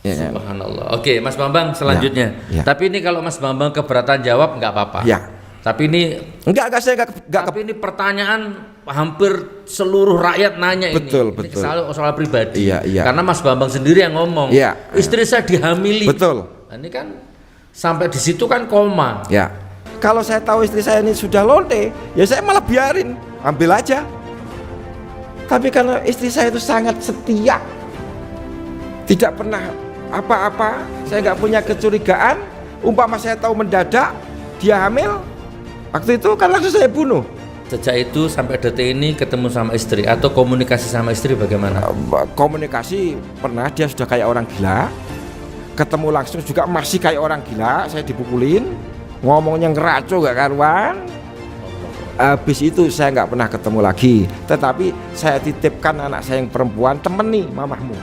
Ya. Subhanallah. Oke, Mas Bambang selanjutnya. Ya. Tapi ini kalau Mas Bambang keberatan jawab nggak apa-apa. Ya. Tapi ini Enggak tapi ini pertanyaan hampir seluruh rakyat nanya betul, ini. Betul. Soal pribadi. Iya. Karena Mas Bambang sendiri yang ngomong. Iya. Istri saya dihamili. Betul. Nah, ini kan sampai di situ kan koma. Ya. Kalau saya tahu istri saya ini sudah lonte, ya saya malah biarin, ambil aja. Tapi karena istri saya itu sangat setia, tidak pernah apa-apa, saya nggak punya kecurigaan. Umpama saya tahu mendadak dia hamil, waktu itu kan langsung saya bunuh. Sejak itu sampai detik ini ketemu sama istri atau komunikasi sama istri bagaimana? Komunikasi pernah, dia sudah kayak orang gila. Ketemu langsung juga masih kayak orang gila, saya dipukulin, ngomongnya ngeraco gak karuan. Habis itu saya nggak pernah ketemu lagi. Tetapi saya titipkan anak saya yang perempuan, temeni mamahmu.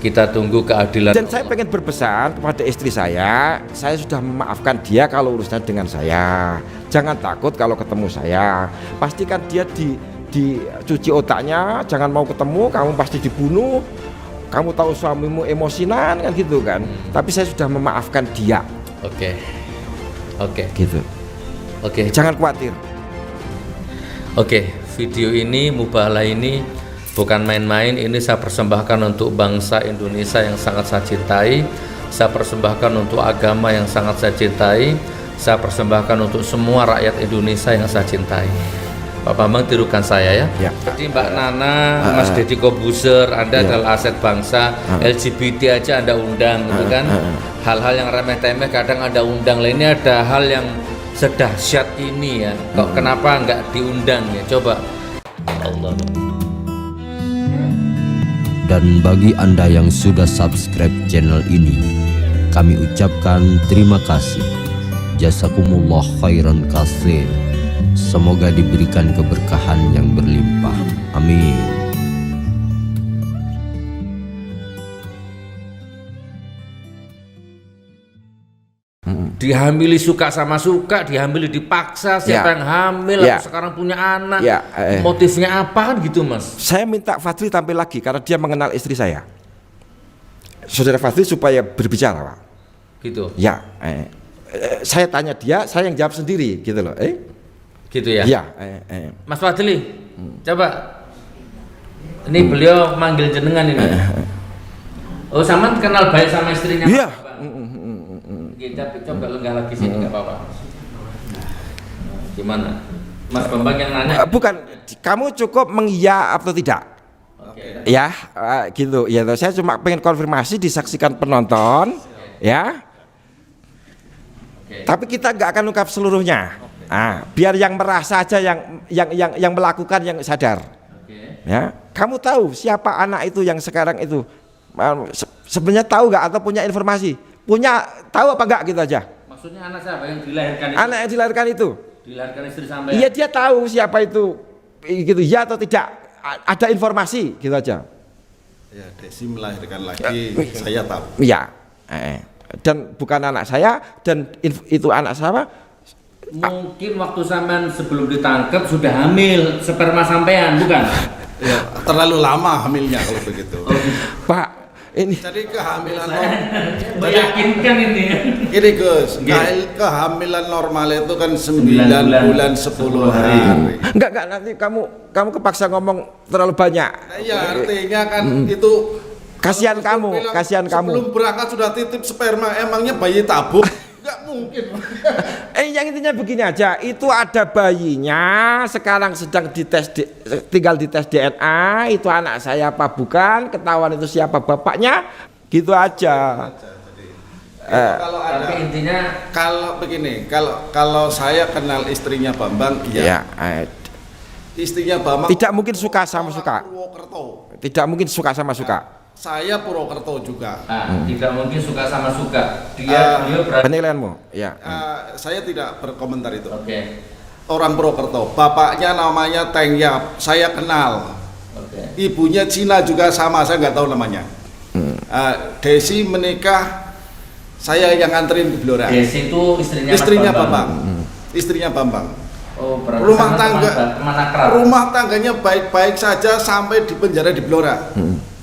Kita tunggu keadilan. Dan saya pengen berpesan kepada istri saya sudah memaafkan dia kalau urusan dengan saya. Jangan takut kalau ketemu saya. Pastikan dia dicuci otaknya, jangan mau ketemu, kamu pasti dibunuh. Kamu tahu suamimu emosinan kan gitu kan. Tapi saya sudah memaafkan dia. Oke. Gitu. Oke. Jangan khawatir. Oke, video ini Mubahalah ini bukan main-main. Ini saya persembahkan untuk bangsa Indonesia yang sangat saya cintai. Saya persembahkan untuk agama yang sangat saya cintai. Saya persembahkan untuk semua rakyat Indonesia yang saya cintai. Pak Bambang tirukan saya ya. Jadi Mbak Nana, Mas Deddy Kobuser, Anda adalah aset bangsa. LGBT aja Anda undang, gitu kan? Hal-hal yang remeh-temeh kadang Anda undang. Lah ini ada hal yang sedahsyat ini ya. Kok kenapa nggak diundang ya? Coba. Allah. Dan bagi Anda yang sudah subscribe channel ini, kami ucapkan terima kasih. Jazakumullah khairan katsir. Semoga diberikan keberkahan yang berlimpah. Amin. Dihamili suka sama suka, dihamili dipaksa, siapa yang hamil, atau sekarang punya anak, motifnya apa kan gitu Mas? Saya minta Fadli tampil lagi karena dia mengenal istri saya. Saudara Fadli supaya berbicara Pak. Gitu? Ya, saya tanya dia, saya yang jawab sendiri gitu loh. Gitu ya? Ya. Mas Fadli, coba. Ini beliau manggil jenengan ini. Oh, sama kenal baik sama istrinya? Iya. Kita coba lenggah lagi sini, nggak apa-apa. Gimana? Mas Bambang yang nanya? Bukan, kamu cukup mengiya atau tidak? Ya, gitu. Ya, saya cuma pengen konfirmasi disaksikan penonton, ya. Tapi kita nggak akan ungkap seluruhnya. Biar yang merasa aja yang melakukan yang sadar. Ya, kamu tahu siapa anak itu yang sekarang itu sebenarnya tahu nggak atau punya informasi? Tahu apa enggak gitu aja? Maksudnya anak siapa yang dilahirkan itu? Anak yang dilahirkan itu. Dilahirkan istri sampai. Iya, dia tahu siapa itu, gitu ya atau tidak? Ada informasi gitu aja. Ya, Desi melahirkan lagi, saya tahu. Iya. Dan bukan anak saya, dan itu anak saya. Mungkin waktu sampean sebelum ditangkap sudah hamil sperma sampean, bukan? Ya, terlalu lama hamilnya kalau begitu. Pak, ini. Jadi kehamilan meyakinkan ini. Ini Gus, kehamilan normal itu kan 9 bulan 10 hari. Enggak, nanti kamu kepaksa ngomong terlalu banyak. Ya, artinya kan itu kasihan kamu. Sebelum berangkat sudah titip sperma, emangnya bayi tabung? Enggak mungkin. Yang intinya begini aja, itu ada bayinya sekarang sedang tinggal dites DNA, itu anak saya apa bukan, ketahuan itu siapa bapaknya, gitu aja. Tapi intinya kalau begini, kalau saya kenal istrinya Bambang, ya. Istrinya Bambang tidak mungkin suka sama suka. Tidak mungkin suka sama suka. Saya Purwokerto juga. Tidak mungkin suka sama suka. Beliau berarti penilaianmu. Ya. Saya tidak berkomentar itu. Oke. Orang Purwokerto, bapaknya namanya Teng Yap, saya kenal. Ibunya Cina juga sama, saya nggak tahu namanya. Desi menikah, saya yang nganterin ke Blora. Desi itu istrinya Bambang. Istrinya Bambang. Oh, rumah tangganya baik-baik saja sampai di penjara di Blora.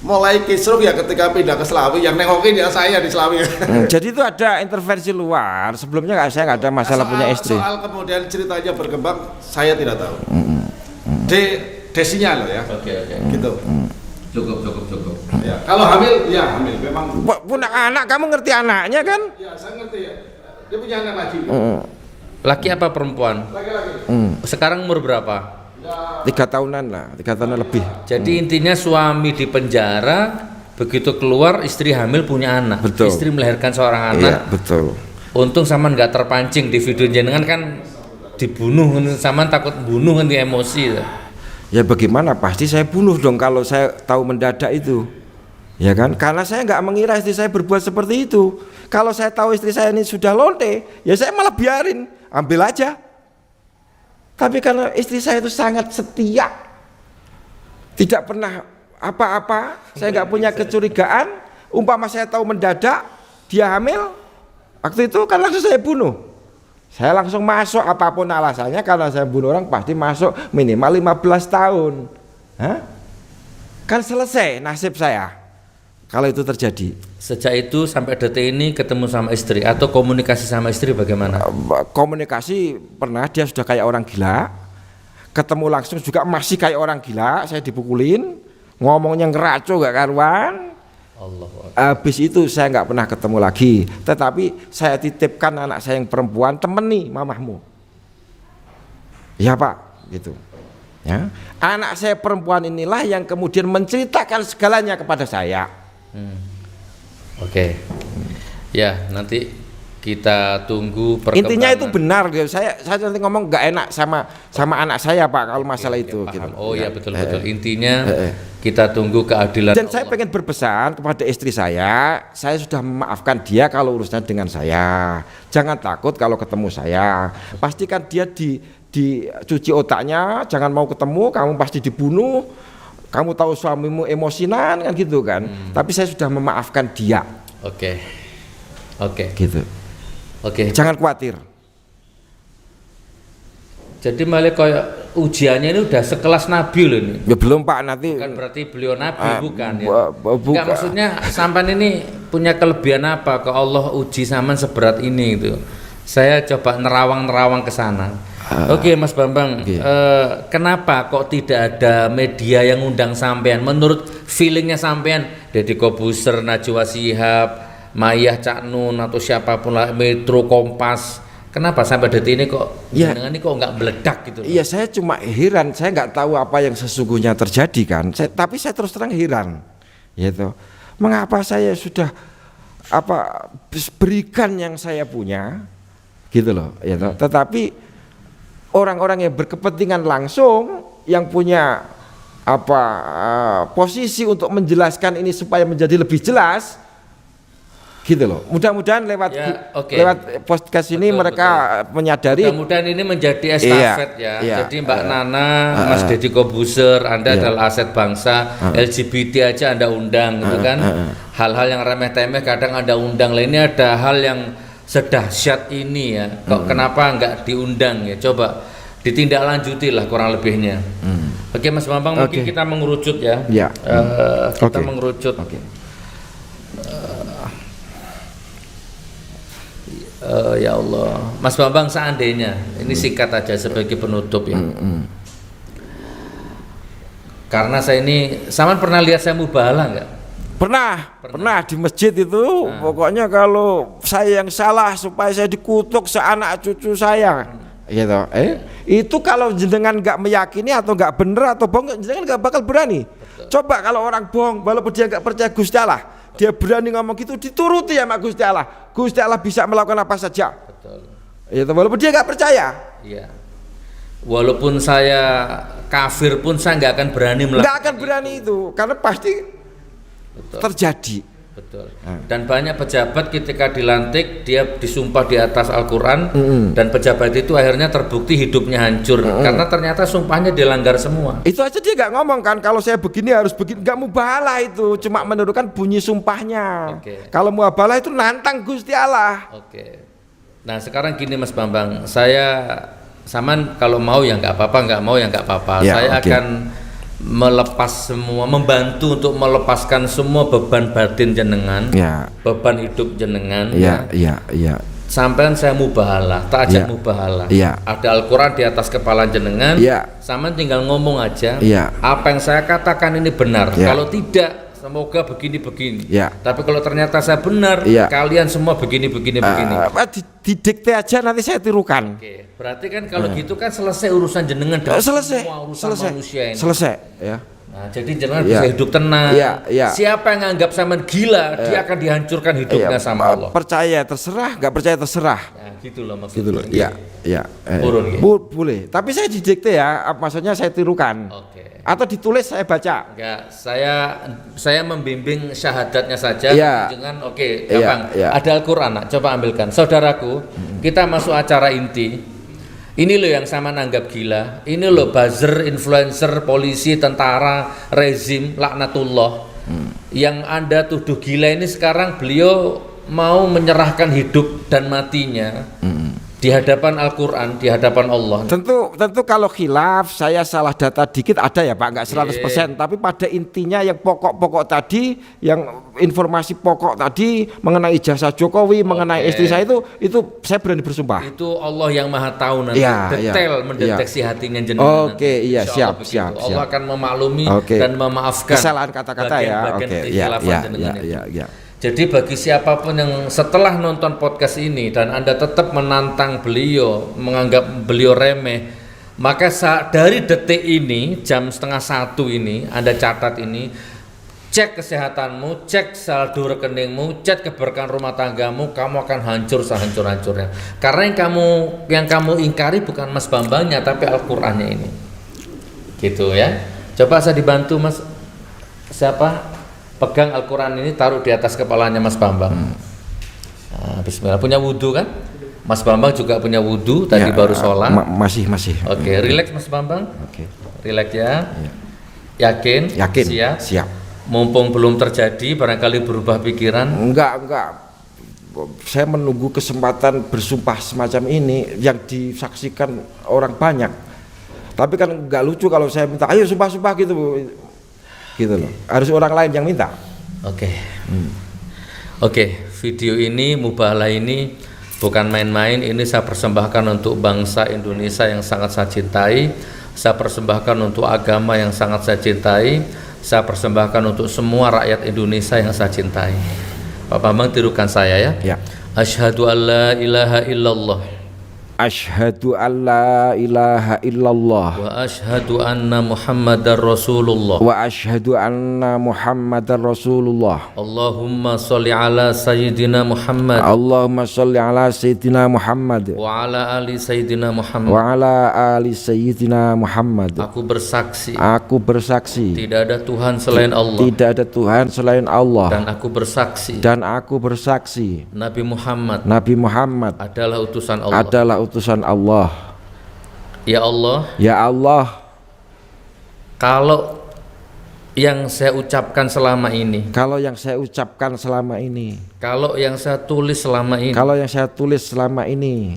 mulai kisruh ya ketika pindah ke Slawi, yang nengokin ya saya di Slawi. Jadi itu ada intervensi luar. Sebelumnya saya nggak ada masalah punya istri. Soal kemudian ceritanya berkembang, saya tidak tahu. Desinya loh ya. Oke. Gitu. Cukup. Ya. Kalau hamil, ya hamil. Memang. Punya anak, kamu ngerti anaknya kan? Ya, saya ngerti ya. Dia punya anak lagi. Laki apa perempuan? Laki-laki. Sekarang umur berapa? 3 tahunan lah, 3 tahunan lebih. Jadi intinya suami di penjara, begitu keluar istri hamil punya anak. Betul. Istri melahirkan seorang anak. Iya, betul. Untung Saman nggak terpancing di video jenengan kan dibunuh, Saman takut bunuh nanti emosi. Ya bagaimana, pasti saya bunuh dong kalau saya tahu mendadak itu. Ya kan? Karena saya nggak mengira istri saya berbuat seperti itu. Kalau saya tahu istri saya ini sudah lonte, ya saya malah biarin, ambil aja. Tapi karena istri saya itu sangat setia, tidak pernah apa-apa, saya nggak punya kecurigaan. Umpama saya tahu mendadak dia hamil, waktu itu kan langsung saya bunuh. Saya langsung masuk apapun alasannya, karena saya bunuh orang pasti masuk minimal 15 tahun. Hah? Kan selesai nasib saya kalau itu terjadi. Sejak itu sampai detik ini ketemu sama istri atau komunikasi sama istri bagaimana? Komunikasi pernah, dia sudah kayak orang gila. Ketemu langsung juga masih kayak orang gila, saya dipukulin, ngomongnya ngeraco gak karuan. Habis itu saya nggak pernah ketemu lagi. Tetapi saya titipkan anak saya yang perempuan, temeni mamahmu. Ya Pak, gitu. Ya. Anak saya perempuan inilah yang kemudian menceritakan segalanya kepada saya. Oke. Ya, nanti kita tunggu perkembangan. Intinya itu benar. Saya nanti ngomong nggak enak sama anak saya Pak kalau masalah itu. Paham. Gitu. Oh ya betul. Intinya kita tunggu keadilan. Dan saya pengen berpesan kepada istri saya sudah memaafkan dia kalau urusannya dengan saya. Jangan takut kalau ketemu saya. Pastikan dia dicuci otaknya, jangan mau ketemu, kamu pasti dibunuh. Kamu tahu suamimu emosinan kan gitu kan. Tapi saya sudah memaafkan dia. Oke. Gitu. Oke. Jangan khawatir. Jadi malah kayak ujiannya ini udah sekelas Nabi loh ini. Ya belum Pak, nanti Bukan berarti beliau Nabi, bukan ya. bukan. Enggak, maksudnya sampan ini punya kelebihan apa ke Allah uji Saman seberat ini itu. Saya coba nerawang ke sana. Oke Mas Bambang, kenapa kok tidak ada media yang undang sampean? Menurut feelingnya sampean, Deddy Kobuser, Najwa Shihab, Mayah Cak Nun atau siapapun lah, Metro, Kompas, kenapa sampai detik ini kok jenengan ini kok nggak meledak gitu? Iya, saya cuma heran, saya nggak tahu apa yang sesungguhnya terjadi kan. Tapi saya terus terang heran, gitu. Mengapa saya sudah berikan yang saya punya, gitu loh, gitu. Tetapi orang-orang yang berkepentingan langsung yang punya posisi untuk menjelaskan ini supaya menjadi lebih jelas, gitu loh. Mudah-mudahan lewat podcast ini mereka menyadari. Mudah-mudahan ini menjadi estafet Jadi Mbak Nana, Mas Deddy Kobuser, Anda adalah aset bangsa. LGBT aja Anda undang, gitu kan? Hal-hal yang remeh-temeh kadang Anda undang. Lah ini ada hal yang sedahsyat ini ya, kok kenapa nggak diundang ya? Coba ditindaklanjuti lah kurang lebihnya. Oke Mas Bambang, mungkin kita mengerucut ya. Kita mengerucut. Ya Allah, Mas Bambang, seandainya ini singkat aja sebagai penutup ya. Karena saya ini, Saman pernah lihat saya mubahalah nggak? Pernah di masjid itu. Pokoknya kalau saya yang salah supaya saya dikutuk seanak cucu saya, gitu. Itu kalau jenengan nggak meyakini atau nggak bener atau bohong, jenengan nggak bakal berani. Coba kalau orang bohong, walaupun dia nggak percaya Gusti Allah, dia berani ngomong gitu, dituruti sama Gusti Allah. Gusti Allah bisa melakukan apa saja. Itu walaupun dia nggak percaya. Iya. Walaupun saya kafir pun saya nggak akan berani melakukan. Nggak akan berani itu, karena pasti terjadi. Betul. Dan banyak pejabat ketika dilantik dia disumpah di atas Al-Quran, dan pejabat itu akhirnya terbukti hidupnya hancur karena ternyata sumpahnya dilanggar semua. Itu aja dia nggak ngomong kan, kalau saya begini harus begini, nggak mubahalah itu, cuma menurunkan bunyi sumpahnya. Kalau mubahalah itu nantang Gusti Allah. Nah sekarang gini Mas Bambang, saya Saman kalau mau ya nggak apa-apa, nggak mau ya nggak apa-apa. Saya akan melepas semua, membantu untuk melepaskan semua beban batin jenengan, Ya. beban hidup jenengan. Ya, ya, ya. Sampean saya mubahalah, tak ajak Ya. mubahalah. Ya. Ada Al-Quran di atas kepala jenengan. Ya. Sampean tinggal ngomong aja. Ya. Apa yang saya katakan ini benar. Ya. Kalau tidak, semoga begini-begini. Ya. Tapi kalau ternyata saya benar, Ya. kalian semua begini-begini. Didikte aja nanti saya tirukan. Oke, berarti kan kalau gitu kan selesai urusan jenengan dengan Selesai, semua urusan manusia ini. selesai, ya. Nah, jadi jenengan Ya. bisa hidup tenang. Ya, ya. Siapa yang nganggap sampean gila, dia akan dihancurkan hidupnya sama Allah. Percaya terserah, nggak percaya terserah. Nah, gitu loh maksudnya. Gitu loh. Ya, ya. Urun, ya. Boleh. Tapi saya didikte ya, maksudnya saya tirukan. Oke. Atau ditulis saya baca. Enggak, saya membimbing syahadatnya saja. Ya. Jangan oke, Ya, gampang. ya. Ada Al-Qur'an, nak, coba ambilkan. Saudaraku, kita masuk acara inti. Ini loh yang sama nanggap gila. Ini loh buzzer, influencer, polisi, tentara, rezim, laknatullah. Yang Anda tuduh gila ini sekarang beliau mau menyerahkan hidup dan matinya di hadapan Al-Qur'an, di hadapan Allah. Tentu kalau khilaf saya salah data dikit ada ya Pak, nggak 100%. Tapi pada intinya yang pokok-pokok tadi, yang informasi pokok tadi mengenai ijazah Jokowi, mengenai istri saya itu saya berani bersumpah. Itu Allah yang Maha Tahu nanti Ya, detail ya, mendeteksi hatinya jenengan. Oke, nanti. iya, Insya Allah siap, begitu. siap, Allah siap. akan memaklumi Oke. dan memaafkan Kesalahan kata-kata ya. bagian-bagian Oke, ya, kekhilafan ya, jenengan ya, itu. ya. Jadi bagi siapapun yang setelah nonton podcast ini dan Anda tetap menantang beliau, menganggap beliau remeh, maka dari detik ini jam 12:30 ini Anda catat ini, cek kesehatanmu, cek saldo rekeningmu, cek keberkahan rumah tanggamu, kamu akan hancur sehancur-hancurnya. Karena yang kamu ingkari bukan Mas Bambangnya tapi Al-Qur'annya ini. Gitu ya. Coba saya dibantu Mas. Siapa? Pegang Al-Quran ini, taruh di atas kepalanya Mas Bambang. Nah, bismillah. Punya wudhu kan? Mas Bambang juga punya wudhu, tadi Ya, baru sholat. Masih. Oke, relax Mas Bambang. Oke. Relax ya. Yakin? Yakin. Siap? Mumpung belum terjadi, barangkali berubah pikiran. Enggak. Saya menunggu kesempatan bersumpah semacam ini yang disaksikan orang banyak. Tapi kan enggak lucu kalau saya minta, ayo sumpah-sumpah gitu loh. Harus orang lain yang minta. Oke. Oke, video ini, mubahalah ini bukan main-main. Ini saya persembahkan untuk bangsa Indonesia yang sangat saya cintai. Saya persembahkan untuk agama yang sangat saya cintai. Saya persembahkan untuk semua rakyat Indonesia yang saya cintai. Pak Bambang tirukan saya ya. Ya. Asyhadu an la ilaha illallah Asyhadu an la ilaha illallah wa asyhadu anna Muhammadar Rasulullah. wa asyhadu anna Muhammadar Rasulullah. Allahumma sholli ala sayyidina Muhammad Allahumma sholli ala sayyidina Muhammad wa ala ali sayyidina Muhammad. wa ala ali sayyidina Muhammad. Aku bersaksi Aku bersaksi tidak ada Tuhan selain Allah, tidak ada Tuhan selain Allah, dan aku bersaksi Nabi Muhammad Nabi Muhammad adalah utusan Allah. adalah utusan Allah. Ya Allah, Ya Allah, kalau yang saya ucapkan selama ini, kalau yang saya ucapkan selama ini, kalau yang saya tulis selama ini kalau yang saya tulis selama ini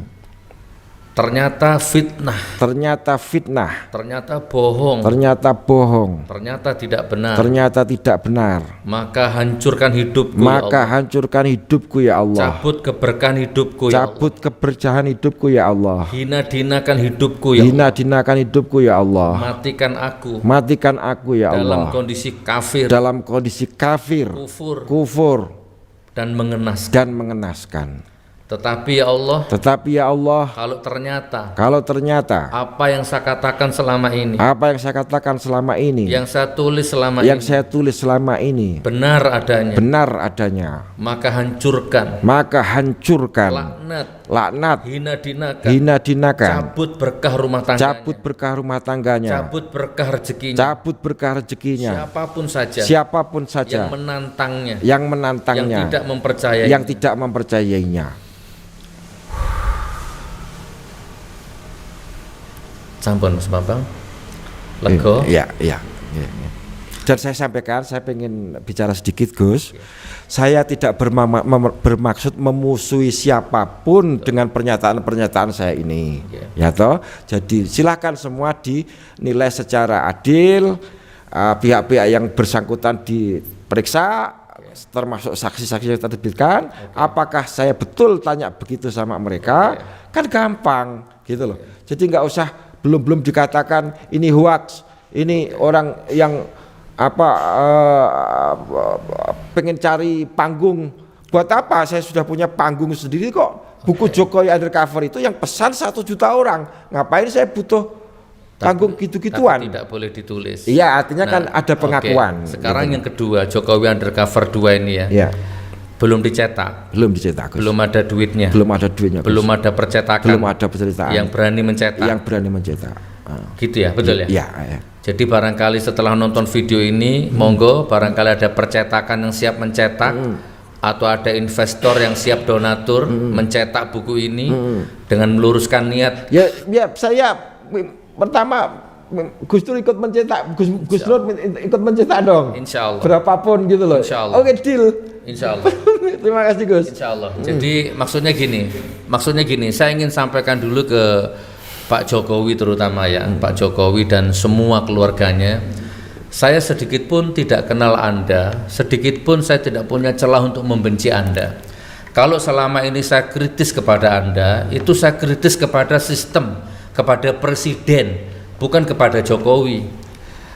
ternyata fitnah, ternyata fitnah, ternyata bohong, ternyata bohong, ternyata tidak benar, ternyata tidak benar, maka hancurkan hidupku maka ya Allah. hancurkan hidupku ya Allah. Cabut keberkahan hidupku ya Allah. Cabut keberkahan hidupku ya Allah. Hina-dinakan hidupku ya Allah. Hina-dinakan hidupku ya Allah. Matikan aku Matikan aku ya dalam Allah. kondisi kafir, Dalam kondisi kafir, kufur, dan dan mengenaskan. mengenaskan. Tetapi ya Allah, Tetapi ya Allah, kalau ternyata apa yang saya katakan selama ini, yang saya tulis selama yang ini saya tulis selama ini benar adanya, benar adanya, maka hancurkan, laknat, hina-dinakan, hina-dinakan, cabut berkah rumah tangganya, cabut berkah rumah tangganya, cabut berkah rezekinya, cabut berkah rezekinya, siapapun siapapun yang saja menantangnya, yang menantangnya, yang tidak mempercayai, yang tidak mempercayainya. Sampun Mas Bambang, lego. Iya. Dan saya sampaikan, saya pengen bicara sedikit Gus. Saya tidak bermaksud memusuhi siapapun dengan pernyataan-pernyataan saya ini. Ya toh. Jadi silakan semua dinilai secara adil, pihak-pihak yang bersangkutan diperiksa, termasuk saksi-saksi yang terbitkan. Apakah saya betul tanya begitu sama mereka? Kan gampang gitu loh. Jadi nggak usah belum dikatakan ini hoax, ini orang yang pengen cari panggung. Buat apa? Saya sudah punya panggung sendiri kok. Buku Jokowi Undercover itu yang pesan 1 juta orang. Ngapain saya butuh panggung gitu-gituan? Tapi tidak boleh ditulis. Iya, artinya kan ada pengakuan. Sekarang gitu. yang kedua, Jokowi Undercover 2 ini ya. Iya. Belum dicetak. Belum dicetak. Gus. Belum ada duitnya. Belum ada duitnya. Gus. Belum ada percetakan. Belum ada percetakan. Yang berani mencetak. Yang berani mencetak. Gitu ya, betul ya? Iya. Jadi barangkali setelah nonton video ini, monggo barangkali ada percetakan yang siap mencetak atau ada investor yang siap donatur mencetak buku ini dengan meluruskan niat. Ya, saya pertama Gus Dur ikut mencetak, Gus Dur ikut mencetak dong. Insya Allah. Berapapun gitu loh. Insya Allah. Oke, deal. Insya Allah. Terima kasih Gus. Insya Allah. Jadi maksudnya gini, saya ingin sampaikan dulu ke Pak Jokowi terutama ya, Pak Jokowi dan semua keluarganya. Saya sedikit pun tidak kenal Anda, sedikit pun saya tidak punya celah untuk membenci Anda. Kalau selama ini saya kritis kepada Anda, itu saya kritis kepada sistem, kepada presiden, bukan kepada Jokowi.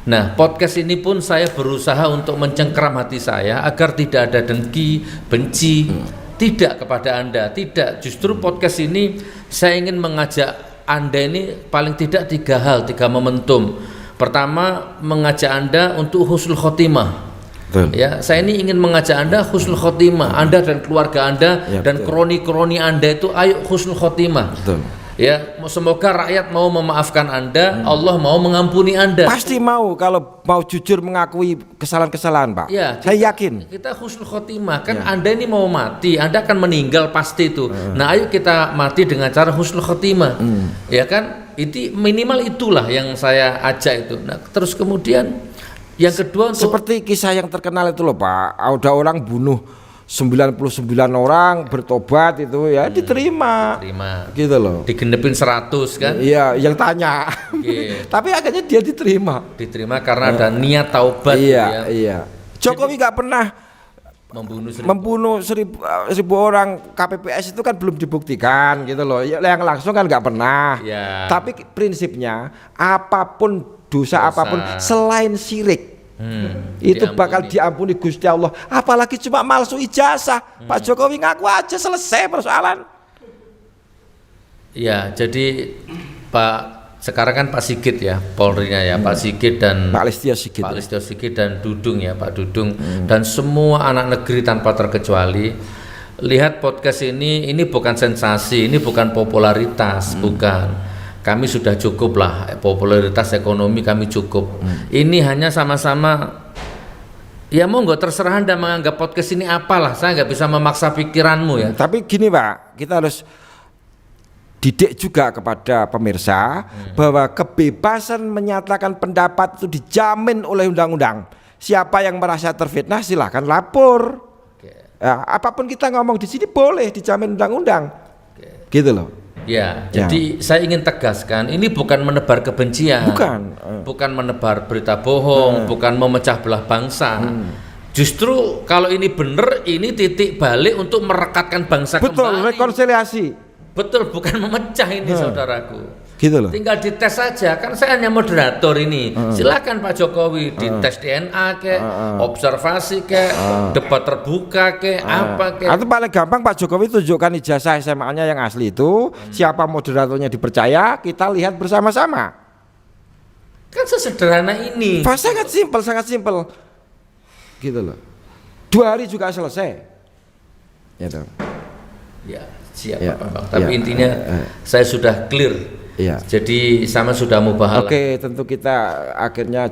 Nah, podcast ini pun saya berusaha untuk mencengkeram hati saya agar tidak ada dengki, benci, tidak kepada Anda, tidak. Justru podcast ini saya ingin mengajak Anda ini paling tidak 3 hal, 3 momentum. Pertama, mengajak Anda untuk husnul khotimah. Betul. Ya, saya ini ingin mengajak Anda husnul khotimah, Anda dan keluarga Anda ya, dan kroni-kroni Anda itu ayo husnul khotimah. Betul. Ya, semoga rakyat mau memaafkan Anda, Allah mau mengampuni Anda. Pasti mau kalau mau jujur mengakui kesalahan-kesalahan, Pak. Ya, saya yakin. Kita husnul khotimah kan Anda ini mau mati, Anda akan meninggal pasti itu. Nah, ayo kita mati dengan cara husnul khotimah. Ya kan? Itu minimal itulah yang saya ajak itu. Nah, terus kemudian yang kedua untuk seperti kisah yang terkenal itu loh, Pak. Ada orang bunuh 99 orang bertobat itu ya diterima gitu loh, digenepin 100 kan, iya yang tanya tapi akhirnya dia diterima karena ada niat taubat. Iya Jokowi nggak pernah membunuh 1000 orang. KPPS itu kan belum dibuktikan gitu loh, yang langsung kan nggak pernah ya. Tapi prinsipnya apapun dosa apapun selain syirik itu diampuni. Bakal diampuni Gusti Allah. Apalagi cuma malsu ijazah. Pak Jokowi ngaku aja selesai persoalan. Ya, jadi sekarang kan Pak Sigit ya, Polri-nya ya, Pak Sigit dan Pak Listio Sigit dan Dudung ya, Pak Dudung dan semua anak negeri tanpa terkecuali. Lihat podcast ini bukan sensasi, ini bukan popularitas, bukan. Kami sudah cukup lah, popularitas ekonomi kami cukup. Ini hanya sama-sama ya monggo terserah Anda menganggap podcast ini apalah, saya nggak bisa memaksa pikiranmu ya. Tapi gini Pak, kita harus didik juga kepada pemirsa bahwa kebebasan menyatakan pendapat itu dijamin oleh undang-undang. Siapa yang merasa terfitnah silahkan lapor. Ya, apapun kita ngomong di sini boleh dijamin undang-undang. Gitu loh. Ya, jadi saya ingin tegaskan ini bukan menebar kebencian, bukan menebar berita bohong, bukan memecah belah bangsa. Justru kalau ini benar, ini titik balik untuk merekatkan bangsa kembali. Betul, rekonsiliasi. Betul, bukan memecah ini saudaraku. Gitu loh. Tinggal dites saja, kan saya hanya moderator ini. Silakan Pak Jokowi dites DNA ke, observasi ke, debat terbuka ke, apa ke. Atau paling gampang Pak Jokowi tunjukkan ijazah SMA-nya yang asli itu, siapa moderatornya dipercaya, kita lihat bersama-sama. Kan sesederhana ini. Sangat simpel. Gitu loh. 2 hari juga selesai. Gitu. Ya, siap Pak. Tapi intinya saya sudah clear. Iya. Jadi sama sudah mubahalah. Oke, tentu kita akhirnya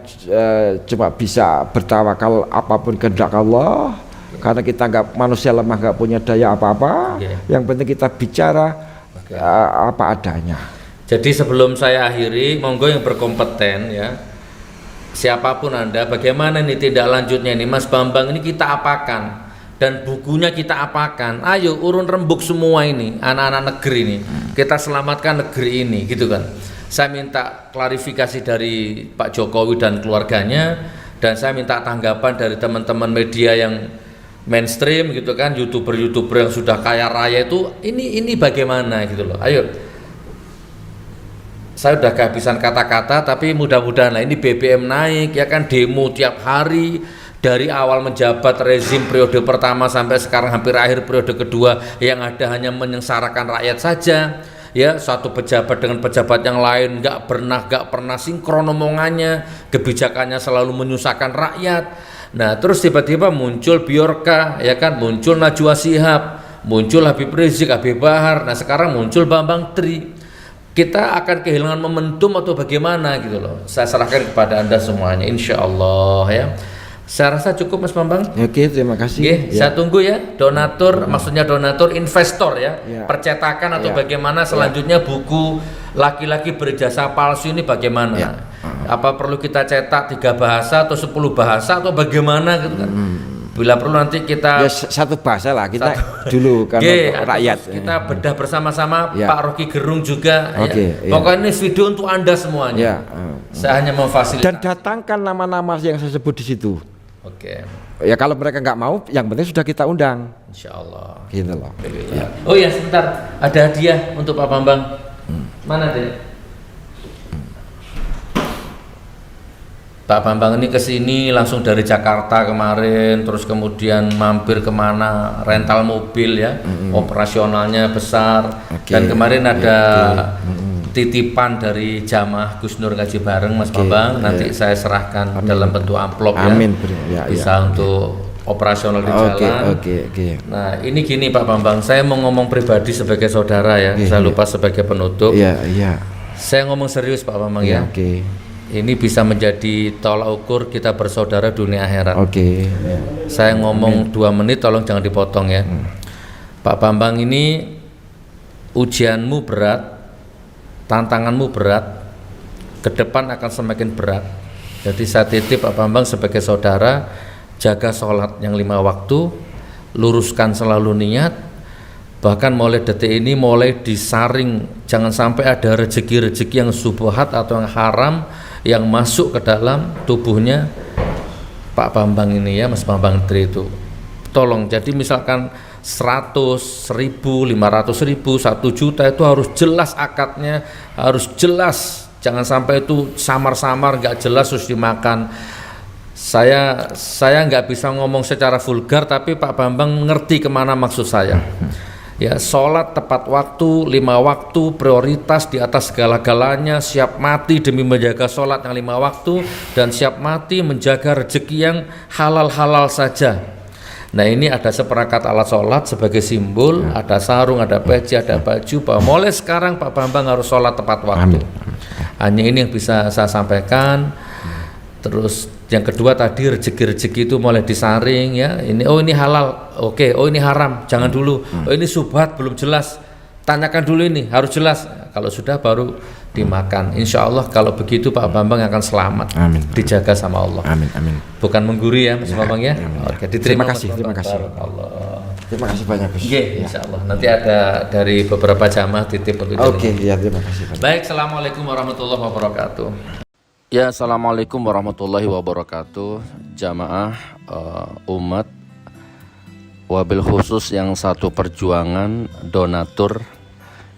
cuma bisa bertawakal apapun kehendak Allah, karena kita manusia lemah, nggak punya daya apa-apa. Yang penting kita bicara apa adanya. Jadi sebelum saya akhiri, monggo yang berkompeten ya, siapapun Anda, bagaimana nih tindak lanjutnya ini, Mas Bambang ini kita apakan? Dan bukunya kita apakan? Ayo urun rembuk semua ini anak-anak negeri ini, kita selamatkan negeri ini gitu kan. Saya minta klarifikasi dari Pak Jokowi dan keluarganya. Dan saya minta tanggapan dari teman-teman media yang mainstream gitu kan, youtuber yang sudah kaya raya itu, ini bagaimana gitu loh. Ayo, saya udah kehabisan kata-kata, tapi mudah-mudahan lah ini BBM naik ya kan, demo tiap hari dari awal menjabat rezim periode pertama sampai sekarang hampir akhir periode kedua, yang ada hanya menyengsarakan rakyat saja. Ya, satu pejabat dengan pejabat yang lain nggak pernah sinkron omongannya, kebijakannya selalu menyusahkan rakyat. Nah, terus tiba-tiba muncul Biorka, ya kan, muncul Najwa Shihab, muncul Habib Rizik, Habib Bahar. Nah, sekarang muncul Bambang Tri. Kita akan kehilangan momentum atau bagaimana gitu loh. Saya serahkan kepada Anda semuanya, insya Allah ya. Saya rasa cukup Mas Bambang. Oke, terima kasih. Oke, saya tunggu ya donatur, maksudnya donatur investor ya, percetakan atau bagaimana selanjutnya buku laki-laki berjasa palsu ini bagaimana? Apa perlu kita cetak 3 bahasa atau 10 bahasa atau bagaimana gitu kan? Bila perlu nanti kita satu bahasa lah kita dulu kan rakyat. Kita bedah bersama-sama, Pak Rocky Gerung juga. Ya. Pokoknya ini video untuk Anda semuanya. Saya hanya memfasilitasi. Dan datangkan nama-nama yang saya sebut di situ. Ya kalau mereka nggak mau, yang penting sudah kita undang. Insya Allah. Gitu loh. Ya. Oh ya sebentar, ada hadiah untuk Pak Bambang. Mana deh? Pak Bambang ini kesini langsung dari Jakarta kemarin, terus kemudian mampir kemana, rental mobil ya, operasionalnya besar. Dan kemarin ada titipan dari jamaah Gus Nur Kaji Bareng Mas Bambang, nanti saya serahkan dalam bentuk amplop ya, bisa untuk operasional di jalan. Nah ini gini Pak Bambang, saya mau ngomong pribadi sebagai saudara ya, saya lupa sebagai penutup. Saya ngomong serius Pak Bambang ya. Ini bisa menjadi tolak ukur kita bersaudara dunia akhirat. Saya ngomong 2 menit, tolong jangan dipotong ya. Pak Bambang, ini ujianmu berat, tantanganmu berat, ke depan akan semakin berat. Jadi saya titip Pak Bambang sebagai saudara, jaga sholat yang 5 waktu, luruskan selalu niat, bahkan mulai detik ini mulai disaring, jangan sampai ada rezeki-rezeki yang subhat atau yang haram yang masuk ke dalam tubuhnya Pak Bambang ini ya, Mas Bambang Tri itu. Tolong, jadi misalkan 100, 1000, 500.000, 1 juta itu harus jelas akadnya, harus jelas, jangan sampai itu samar-samar nggak jelas terus dimakan. Saya nggak bisa ngomong secara vulgar, tapi Pak Bambang ngerti kemana maksud saya. Ya, sholat tepat waktu, 5 waktu, prioritas di atas segala-galanya, siap mati demi menjaga sholat yang 5 waktu, dan siap mati menjaga rezeki yang halal-halal saja. Nah ini ada seperangkat alat sholat sebagai simbol, ada sarung, ada peci, ada baju, bahwa mulai sekarang Pak Bambang harus sholat tepat waktu. Hanya ini yang bisa saya sampaikan. Terus yang kedua tadi rezeki-rezeki itu mulai disaring ya. Ini oh ini halal, oke. Oh ini haram, jangan dulu. Oh ini subhat, belum jelas. Tanyakan dulu ini, harus jelas. Kalau sudah baru dimakan. Insya Allah kalau begitu Pak Bambang akan selamat. Amin. Dijaga sama Allah. Amin. Amin. Bukan mengguri ya Mas Bambang ya. Oke, diterima. Terima kasih. Terima kasih banyak Gus. Insya Allah. Nanti ada dari beberapa jamaah titip untuk ya terima kasih. Baik, assalamualaikum warahmatullahi wabarakatuh. Ya, assalamualaikum warahmatullahi wabarakatuh, jamaah umat, wabil khusus yang satu perjuangan, donatur.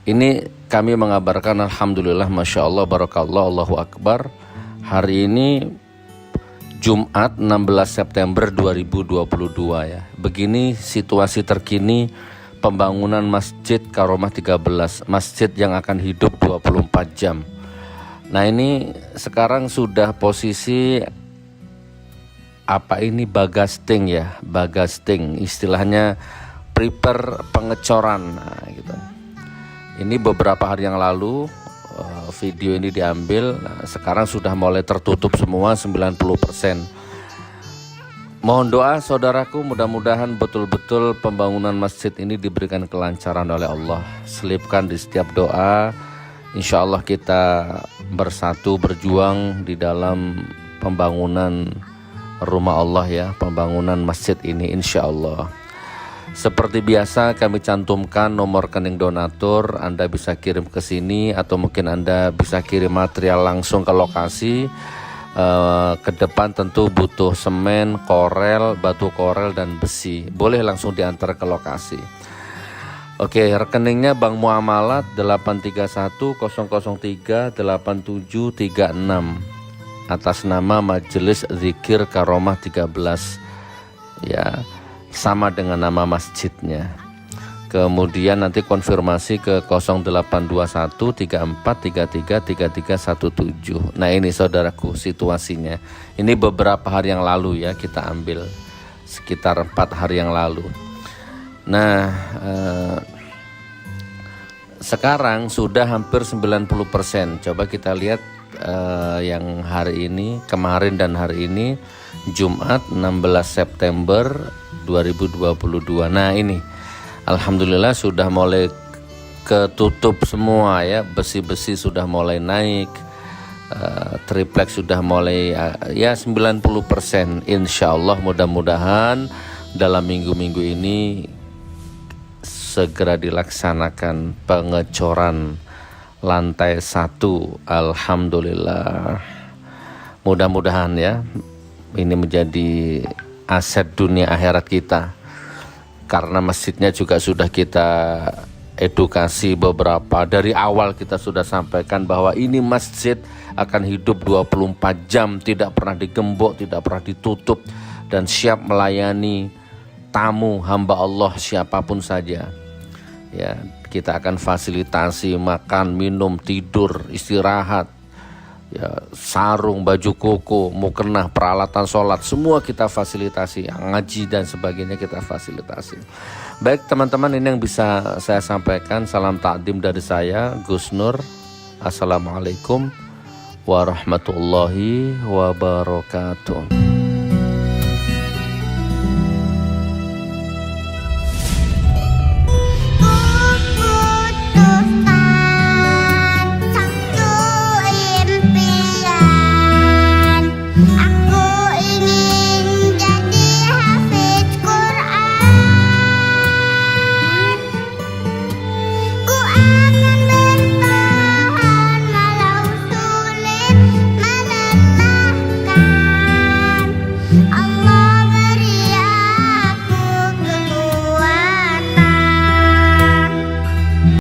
Ini kami mengabarkan alhamdulillah, masya Allah, barakallah, Allahu Akbar. Hari ini Jumat 16 September 2022 ya. Begini situasi terkini pembangunan Masjid Karomah 13, masjid yang akan hidup 24 jam. Nah ini sekarang sudah posisi apa ini bagasting ya, bagasting istilahnya, prepare pengecoran. Nah, gitu. Ini beberapa hari yang lalu video ini diambil. Nah, sekarang sudah mulai tertutup semua 90%. Mohon doa saudaraku, mudah-mudahan betul-betul pembangunan masjid ini diberikan kelancaran oleh Allah. Selipkan di setiap doa. Insya Allah kita bersatu berjuang di dalam pembangunan rumah Allah ya, pembangunan masjid ini insya Allah. Seperti biasa kami cantumkan nomor rekening donatur, Anda bisa kirim ke sini atau mungkin Anda bisa kirim material langsung ke lokasi. ke depan tentu butuh semen, korel, batu korel dan besi. Boleh langsung diantar ke lokasi. Oke, rekeningnya Bank Muamalat 831 003 8736 atas nama Majelis Zikir Karomah 13, ya, sama dengan nama masjidnya. Kemudian nanti konfirmasi ke 0821 34 33 3317. Nah ini saudaraku situasinya. Ini beberapa hari yang lalu ya, kita ambil sekitar 4 hari yang lalu. Nah sekarang sudah hampir 90%. Coba kita lihat yang hari ini, kemarin dan hari ini, Jumat 16 September 2022. Nah ini alhamdulillah sudah mulai ketutup semua ya, besi-besi sudah mulai naik, triplek sudah mulai ya 90%. Insya Allah mudah-mudahan dalam minggu-minggu ini segera dilaksanakan pengecoran lantai 1. Alhamdulillah, mudah-mudahan ya ini menjadi aset dunia akhirat kita, karena masjidnya juga sudah kita edukasi beberapa. Dari awal kita sudah sampaikan bahwa ini masjid akan hidup 24 jam, tidak pernah digembok, tidak pernah ditutup, dan siap melayani tamu hamba Allah siapapun saja. Ya, kita akan fasilitasi makan, minum, tidur, istirahat, ya, sarung, baju koko, mukena, peralatan sholat, semua kita fasilitasi, ngaji dan sebagainya kita fasilitasi. Baik teman-teman, ini yang bisa saya sampaikan. Salam takdim dari saya, Gus Nur. Assalamualaikum warahmatullahi wabarakatuh.